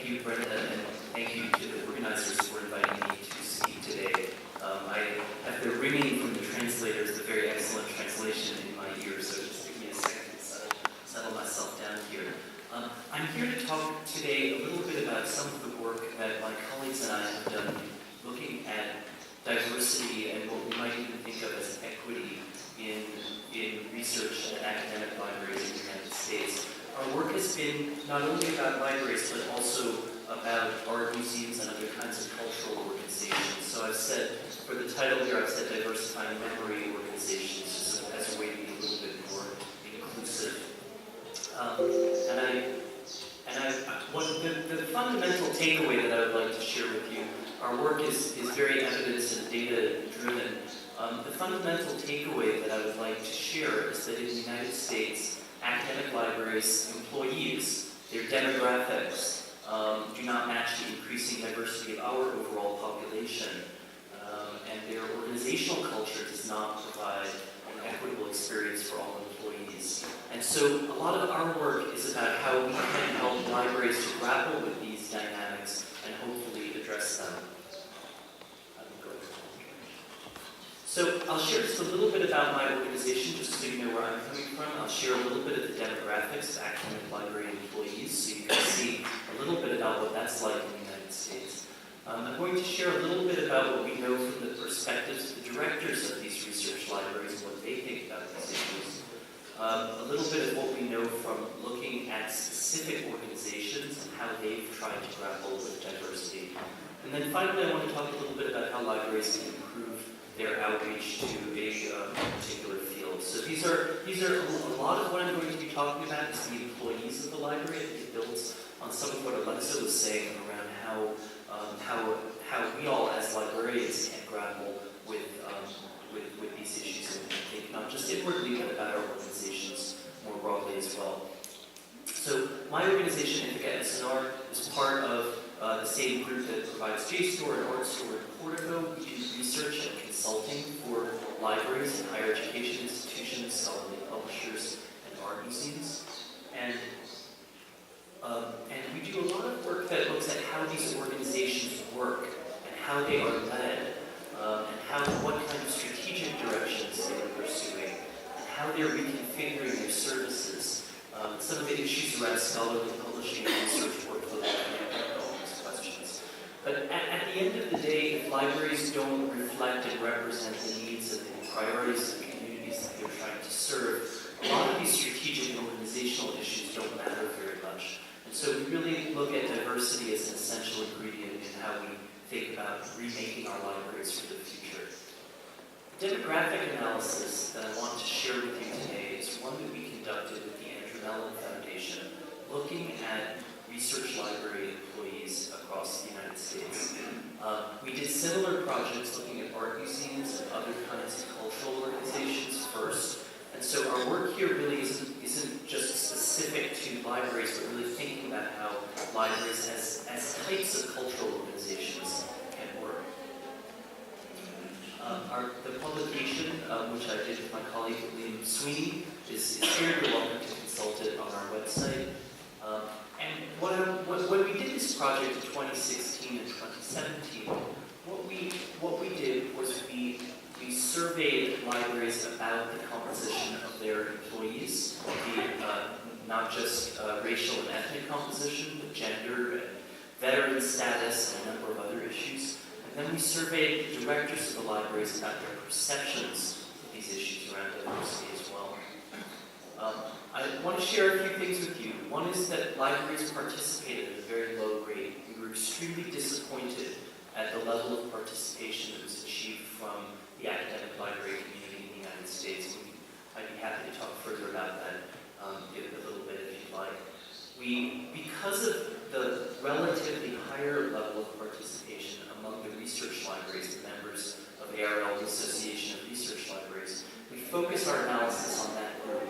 Thank you, Brenda, and thank you to the organizers for inviting me to speak today. After reading from the translators, the very excellent translation in my ears, so just give me a second to settle myself down here. I'm here to talk today a little bit about some of the work that my colleagues and I have done looking at diversity and what we might even think of as equity in research at academic libraries in the United States. Our work has been not only about libraries, but also about art museums and other kinds of cultural organizations. So I've said, for the title here, I've said diversifying memory organizations as a way to be a little bit more inclusive. The fundamental takeaway that I would like to share with you, our work is very evidence and data driven. The fundamental takeaway that I would like to share is that in the United States, academic libraries' employees, their demographics, do not match the increasing diversity of our overall population, and their organizational culture does not provide an equitable experience for all employees. And so a lot of our work is about how we can help libraries to grapple with these dynamics and hopefully address them. So I'll share just a little bit about my organization, just so you know where I'm coming from. I'll share a little bit of the demographics of academic library employees, so you can see a little bit about what that's like in the United States. I'm going to share a little bit about what we know from the perspectives of the directors of these research libraries and what they think about these issues. A little bit of what we know from looking at specific organizations and how they've tried to grapple with diversity. And then finally, I want to talk a little bit about how libraries can improve their outreach to a particular field. So these are a lot of what I'm going to be talking about is the employees of the library. It builds on some of what Alexa was saying around how we all as librarians can grapple with these issues and think not just inwardly but about our organizations more broadly as well. So my organization, Ithaka is part of the same group that provides JSTOR and ArtStore in Portico. We do research and consulting for libraries and higher education institutions, scholarly publishers, and art museums. And we do a lot of work that looks at how these organizations work and how they are led, and what kind of strategic directions they are pursuing, and how they're reconfiguring their services. Some of the issues around scholarly publishing and research workflow that questions. But at the end of the day, if libraries don't reflect and represent the needs and the priorities of the communities that they're trying to serve, a lot of these strategic and organizational issues don't matter very much. And so we really look at diversity as an essential ingredient in how we think about remaking our libraries for the future. The demographic analysis that I want to share with you today is one that we conducted with the Andrew Mellon Foundation, looking at research library employees across the United States. We did similar projects looking at art museums and other kinds of cultural organizations first. And so our work here really isn't just specific to libraries, but really thinking about how libraries as types of cultural organizations can work. The publication, which I did with my colleague Liam Sweeney, is here. You're welcome to consult it on our website. And when we did this project in 2016 and 2017, what we did was we surveyed libraries about the composition of their employees, not just racial and ethnic composition, but gender and veteran status and a number of other issues. And then we surveyed the directors of the libraries about their perceptions of these issues around diversity as well. I want to share a few things with you. One is that libraries participated at a very low rate. We were extremely disappointed at the level of participation that was achieved from the academic library community in the United States. I'd be happy to talk further about that a little bit if you'd like. Because of the relatively higher level of participation among the research libraries, the members of ARL, the Association of Research Libraries, we focus our analysis on that group.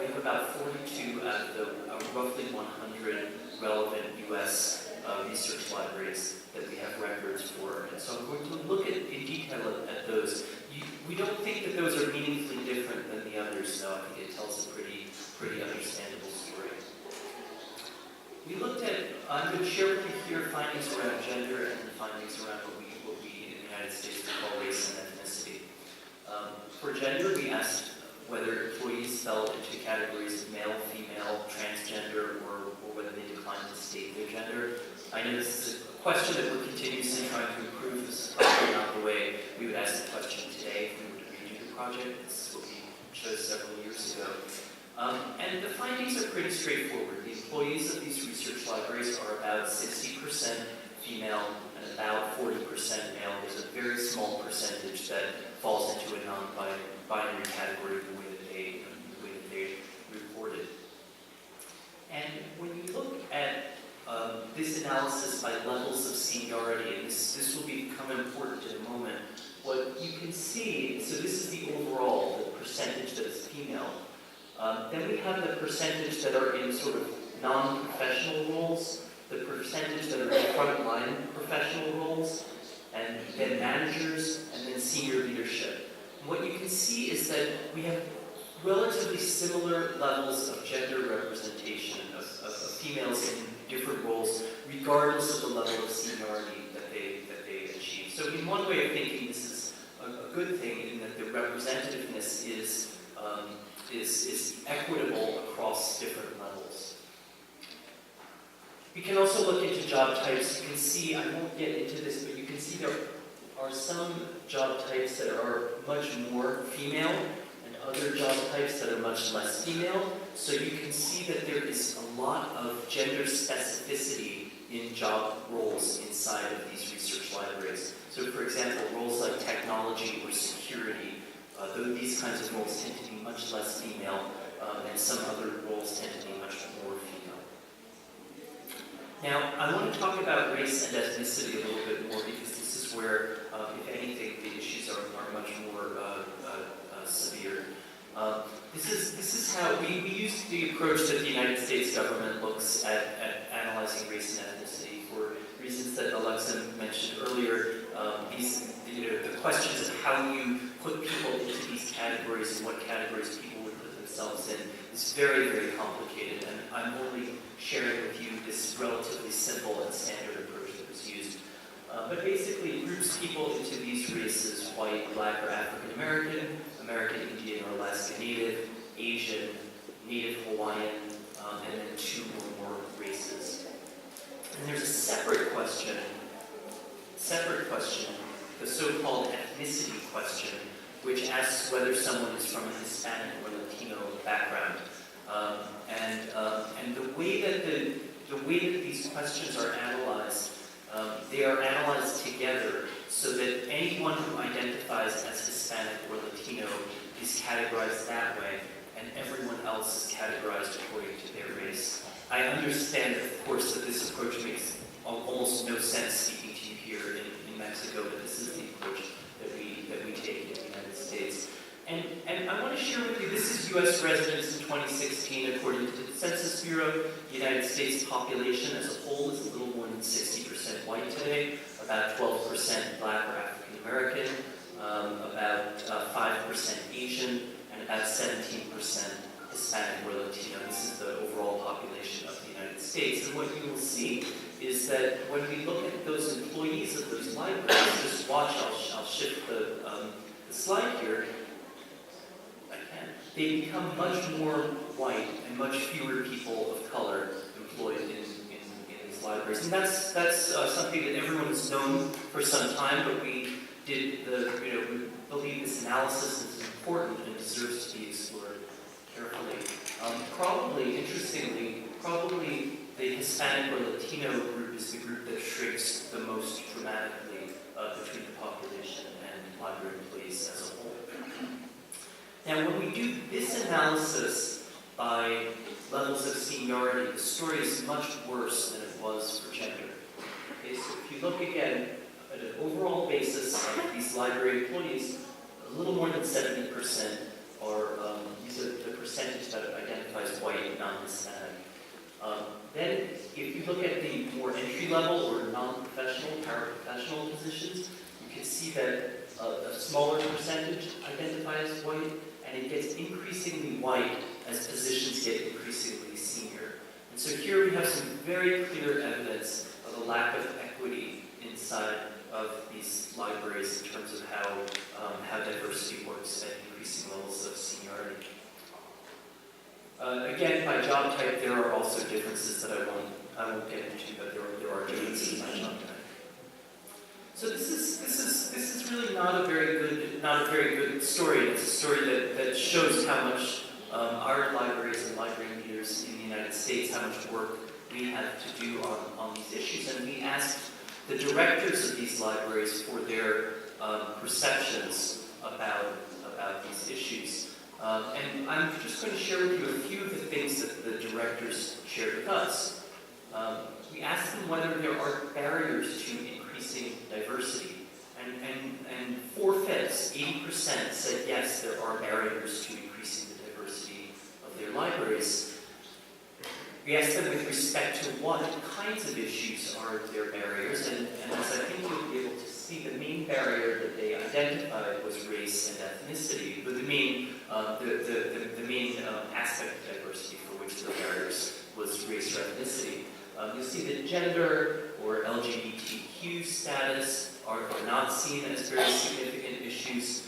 We have about 42 out of the roughly 100 relevant U.S. Research libraries that we have records for. And so I'm going to look in detail at those. We don't think that those are meaningfully different than the others, though. I think it tells a pretty understandable story. We looked at, I'm going to share with you findings around gender and the findings around what we in the United States call race and ethnicity. For gender, we asked whether employees fell into categories of male, female, transgender, or whether they declined to state their gender. I know this is a question that we're continuously trying to improve. This is probably not the way we would ask the question today if we were to redo the project. This is what we chose several years ago. And the findings are pretty straightforward. The employees of these research libraries are about 60% female and about 40% male. There's a very small percentage that falls into a non-binary category the way that they reported. And when you look at this analysis by levels of seniority, and this will become important in a moment, what you can see, so this is the overall, the percentage that is female. Then we have the percentage that are in sort of non-professional roles, the percentage that are in frontline professional roles, and then managers, and then senior leadership. And what you can see is that we have relatively similar levels of gender representation of females in different roles, regardless of the level of seniority that they achieve. So in one way of thinking, this is a good thing in that the representativeness is equitable across different levels. We can also look into job types. You can see, I won't get into this, but you can see there are some job types that are much more female and other job types that are much less female. So you can see that there is a lot of gender specificity in job roles inside of these research libraries. So for example, roles like technology or security, these kinds of roles tend to be much less female, and some other roles tend to be much more female. Now, I want to talk about race and ethnicity a little bit more because this is where, if anything, the issues are much more severe. This is how we use the approach that the United States government looks at analyzing race and ethnicity for reasons that Alexa mentioned earlier. The questions of how you put people into these categories and what categories people would put themselves in is very, very complicated, and I'm only sharing with you this relatively simple and standard approach that was used. But basically, it groups people into these races: white, black, or African American, American Indian or Alaska Native, Asian, Native Hawaiian, and then two or more races. And there's a separate question, the so-called ethnicity question, which asks whether someone is from a Hispanic or Latino background. And the way that these questions are analyzed, they are analyzed together so that anyone who identifies as Hispanic or Latino is categorized that way, and everyone else is categorized according to their race. I understand, of course, that this approach makes almost no sense speaking to you here in Mexico, but this is the approach that we take in the United States. And I want to share with you, this is U.S. residents in 2016, according to the Census Bureau. The United States population as a whole is a little more than 60% white today, about 12% black or African American, about 5% Asian, and about 17% Hispanic or Latino. This is the overall population of the United States. And what you will see is that when we look at those employees of those libraries, just watch, I'll shift the slide here. They become much more white and much fewer people of color employed in these libraries. And that's something that everyone has known for some time, but we believe this analysis is important and deserves to be explored carefully. Interestingly, the Hispanic or Latino group is the group that shrinks the most dramatically between the population and library employees as a whole. Now, when we do this analysis by levels of seniority, the story is much worse than it was for gender. Okay, so if you look again at an overall basis of these library employees, a little more than 70% are these are the percentage that identifies white and non-Hispanic. Then, if you look at the more entry-level or non-professional, paraprofessional positions, you can see that a smaller percentage identify as white, and it gets increasingly white as positions get increasingly senior. And so here we have some very clear evidence of a the lack of equity inside of these libraries in terms of how diversity works at increasing levels of seniority. Again, by job type, there are also differences that I won't get into, but there are differences by job type. So this is really not a very good story. It's a story that shows how much our libraries and library leaders in the United States, how much work we have to do on these issues. And we asked the directors of these libraries for their perceptions about these issues. And I'm just going to share with you a few of the things that the directors shared with us. We asked them whether there are barriers to increasing diversity. And 4/5, 80% said yes, there are barriers to increasing the diversity of their libraries. We asked them with respect to what kinds of issues are their barriers, and as I think you'll be able to see, the main barrier that they identified was race and ethnicity, but the main aspect of diversity for which there were barriers was race or ethnicity. You'll see that gender or LGBTQ status are not seen as very significant issues.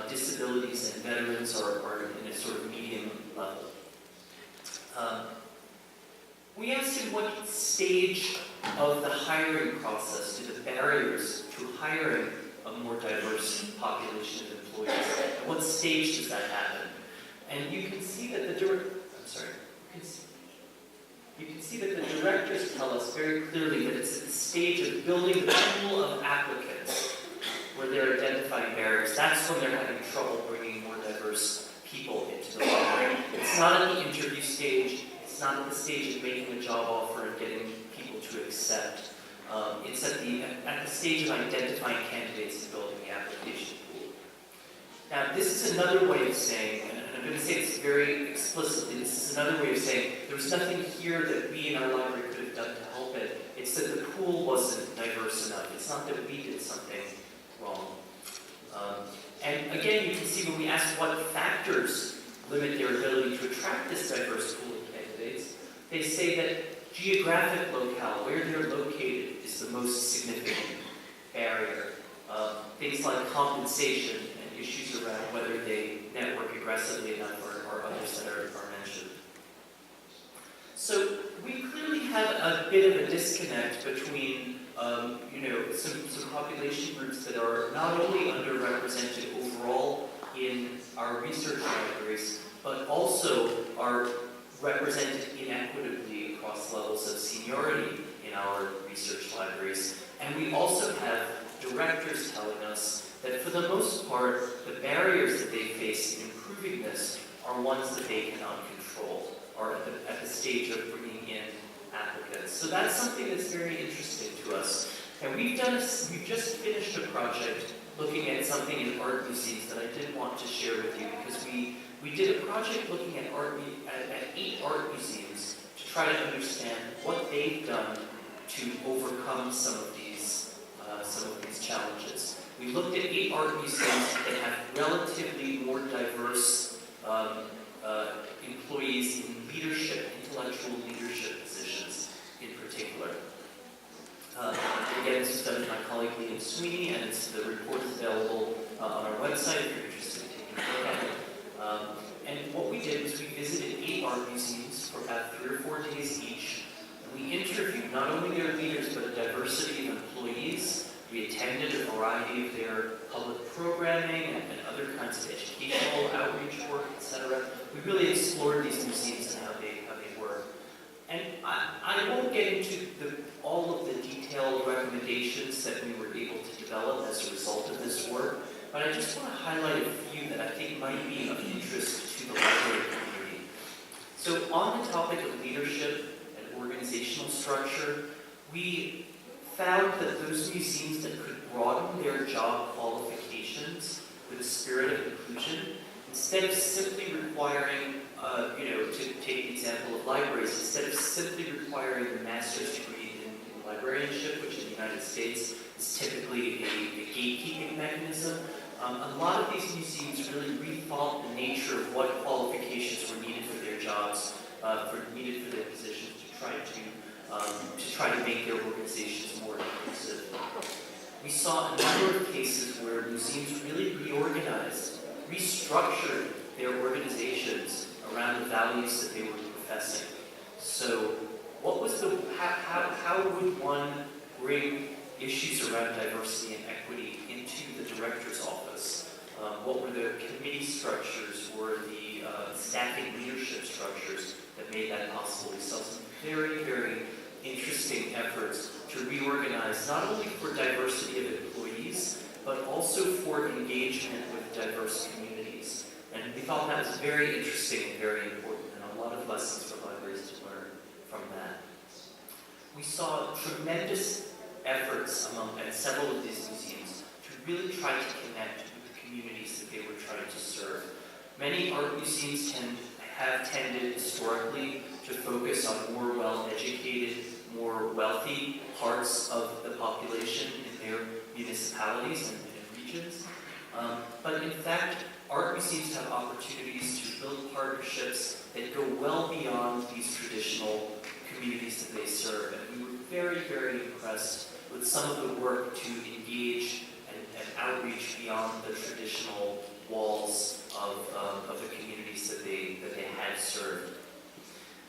Disabilities and veterans are in a sort of medium level. We asked him what stage of the hiring process do the barriers to hiring a more diverse population of employees, at what stage does that happen? And you can see that you can see that the directors tell us very clearly that it's at the stage of building the pool of applicants where they're identifying barriers. That's when they're having trouble bringing more diverse people into the library. It's not at the interview stage. It's not at the stage of making a job offer and getting people to accept. It's at the stage of identifying candidates and building the application pool. Now, this is another way of saying, and I'm going to say this very explicitly, this is another way of saying there was nothing here that we in our library could have done to help it. It's that the pool wasn't diverse enough. It's not that we did something wrong. And again, you can see when we ask what factors limit their ability to attract this diverse pool of candidates, they say that geographic locale, where they're located, is the most significant barrier. Things like compensation and issues around whether they network aggressively enough or others that are mentioned. So we clearly have a bit of a disconnect between some population groups that are not only underrepresented overall in our research libraries, but also are represented inequitably across levels of seniority in our research libraries. And we also have directors telling us that for the most part, the barriers that they face in improving this are ones that they cannot control, or at the stage of bringing in applicants. So that's something that's very interesting to us. And we've just finished a project looking at something in art museums that I did want to share with you, because we did a project looking at 8 art museums to try to understand what they've done to overcome some of these challenges. We looked at 8 art museums that have relatively more diverse employees in leadership, intellectual leadership positions in particular. Again, this was done by my colleague Liam Sweeney, and the report is available on our website if you're interested in taking a look at it. And what we did was we visited 8 art museums for about 3 or 4 days each, and we interviewed not only their leaders, but a diversity of employees. We attended a variety of their public programming and other kinds of educational outreach work, etc. We really explored these museums and how they work. And I won't get into all of the detailed recommendations that we were able to develop as a result of this work, but I just want to highlight a few that I think might be of interest to the library community. So on the topic of leadership and organizational structure, we found that those museums that could broaden their job qualifications with a spirit of inclusion, instead of simply requiring, to take the example of libraries, instead of simply requiring a master's degree in librarianship, which in the United States is typically a gatekeeping mechanism, a lot of these museums really rethought the nature of what qualifications were needed for their jobs, needed for their positions to try to make their organizations We saw a number of cases where museums really reorganized, restructured their organizations around the values that they were professing. So what was how would one bring issues around diversity and equity into the director's office? What were the committee structures or the staffing leadership structures that made that possible? We saw some very, very interesting efforts to reorganize not only for diversity of employees, but also for engagement with diverse communities. And we thought that was very interesting and very important, and a lot of lessons for libraries to learn from that. We saw tremendous efforts at several of these museums to really try to connect with the communities that they were trying to serve. Many art museums have tended historically to focus on more well-educated, more wealthy parts of the population in their municipalities and regions. But in fact, art museums have opportunities to build partnerships that go well beyond these traditional communities that they serve. And we were very, very impressed with some of the work to engage and outreach beyond the traditional walls of the communities that they had served.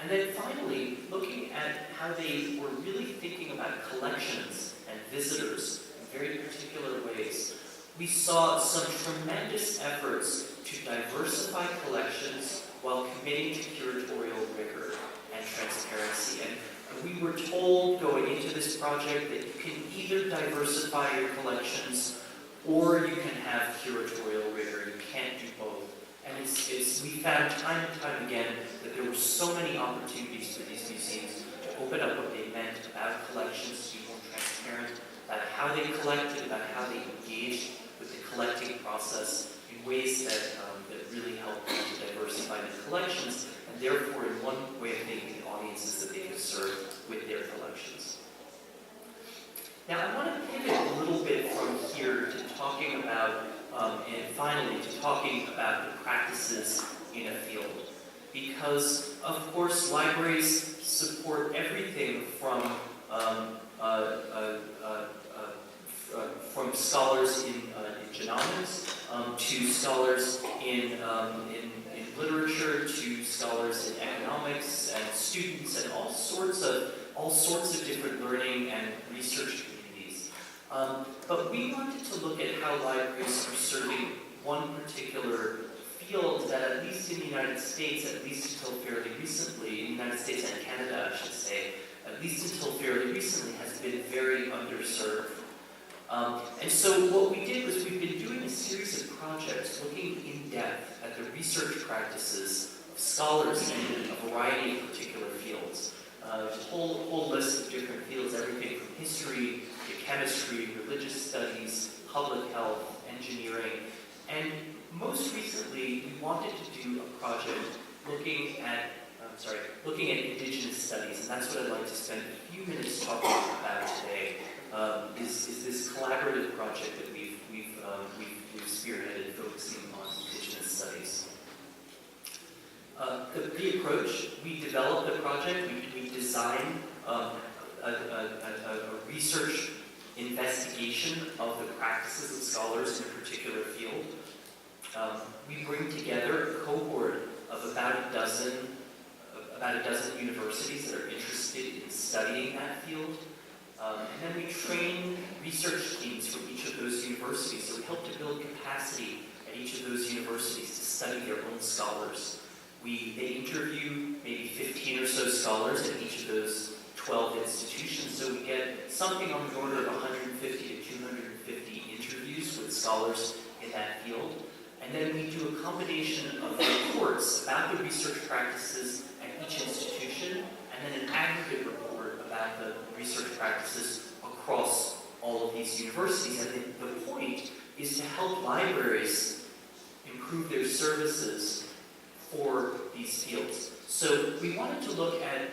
And then finally, looking at how they were really thinking about collections and visitors in very particular ways, we saw some tremendous efforts to diversify collections while committing to curatorial rigor and transparency. And we were told going into this project that you can either diversify your collections or you can have curatorial rigor. You can't do both. And we found time and time again that there were so many opportunities for these museums to open up what they meant about collections, to be more transparent about how they collected, about how they engaged with the collecting process in ways that really helped them to diversify the collections, and therefore in one way of thinking the audiences that they could serve with their collections. Now I want to pivot a little bit from here to talking about and finally, to talking about the practices in a field. Because, of course, libraries support everything from scholars in genomics, to scholars in literature, to scholars in economics, and students, and all sorts of different learning and research communities. But we wanted to look at how libraries are serving one particular field that, at least in the United States, at least until fairly recently, in the United States and Canada, I should say, at least until fairly recently, has been very underserved. And so what we did was we've been doing a series of projects looking in depth at the research practices of scholars in a variety of particular fields. A whole list of different fields, everything from history to chemistry, religious studies, public health, engineering. And most recently, we wanted to do a project looking at indigenous studies, and that's what I'd like to spend a few minutes talking about today. Is this collaborative project that we've spearheaded, focusing on indigenous studies. The approach, we developed a project, we designed a research investigation of the practices of scholars in a particular field. We bring together a cohort of about a dozen universities that are interested in studying that field. And then we train research teams from each of those universities. So we help to build capacity at each of those universities to study their own scholars. They interview maybe 15 or so scholars at each of those 12 institutions. So we get something on the order of 150 to 250 interviews with scholars in that field. And then we do a combination of reports about the research practices at each institution, and then an aggregate report about the research practices across all of these universities. And the point is to help libraries improve their services for these fields. So we wanted to look at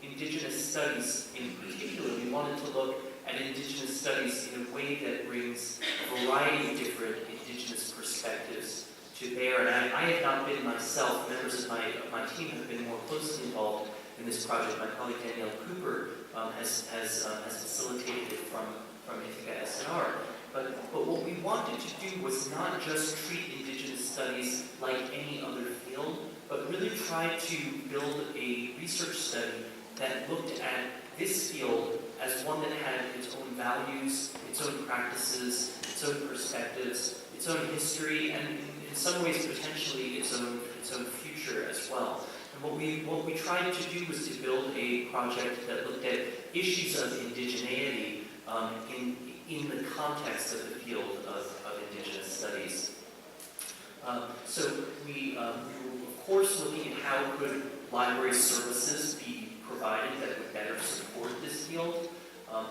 indigenous studies in particular. We wanted to look at indigenous studies in a way that brings a variety of different indigenous perspectives to bear. And I have not been myself, members of my team have been more closely involved in this project. My colleague Danielle Cooper has facilitated it from Ithaka in art. But what we wanted to do was not just treat Indigenous studies like any other field, but really try to build a research study that looked at this field as one that had its own values, its own practices, its own perspectives, its own history, and in some ways potentially its own future as well. And what we tried to do was to build a project that looked at issues of indigeneity in the context of the field of Indigenous studies. So we were of course looking at how could library services be provided that would better support this field.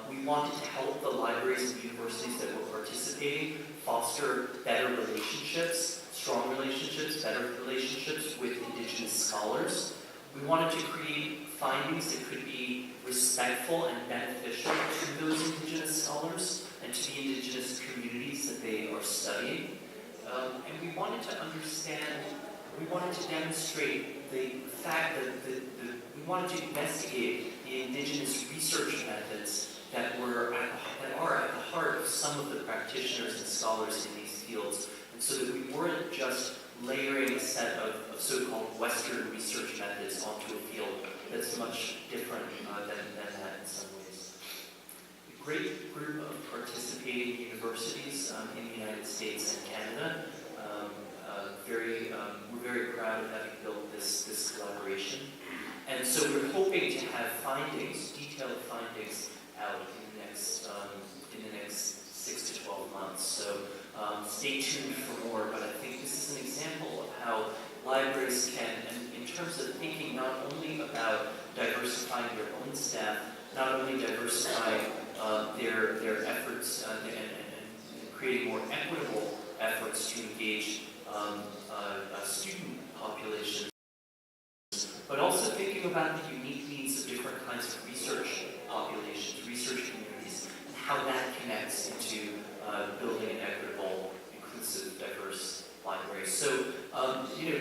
We wanted to help the libraries and universities that were participating foster better relationships, strong relationships, better relationships with Indigenous scholars. We wanted to create findings that could be respectful and beneficial to those Indigenous scholars and to the Indigenous communities that they are studying. And we wanted to understand, we wanted to demonstrate the fact that we wanted to investigate the Indigenous research methods that are at the heart of some of the practitioners and scholars in these fields, and so that we weren't just layering a set of so-called Western research methods onto a field that's much different than that in some ways. A great group of participating universities in the United States and Canada. We're very proud of having built this collaboration. And so we're hoping to have findings, detailed findings, out in the next 6 to 12 months. So stay tuned for more, but I think this is an example of how libraries can, and in terms of thinking not only about diversifying their own staff, not only diversifying their efforts and creating more equitable efforts to engage student populations, but also thinking about the unique needs of different kinds of research populations, research communities, and how that connects into building an equitable, inclusive, diverse library. So,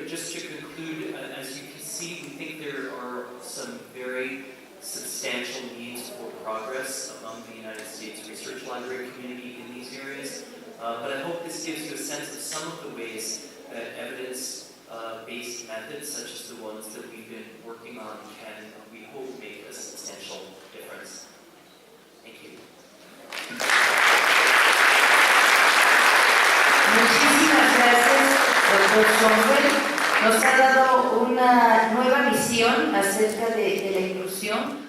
just to conclude, as you can see, we think there are some very substantial needs for progress among the United States research library community in these areas. But I hope this gives you a sense of some of the ways that evidence-based methods, such as the ones that we've been working on, can, we hope, make a substantial difference. Thank you. Muchísimas gracias, doctor Schonfeld. Nos ha dado una nueva visión acerca de la inclusión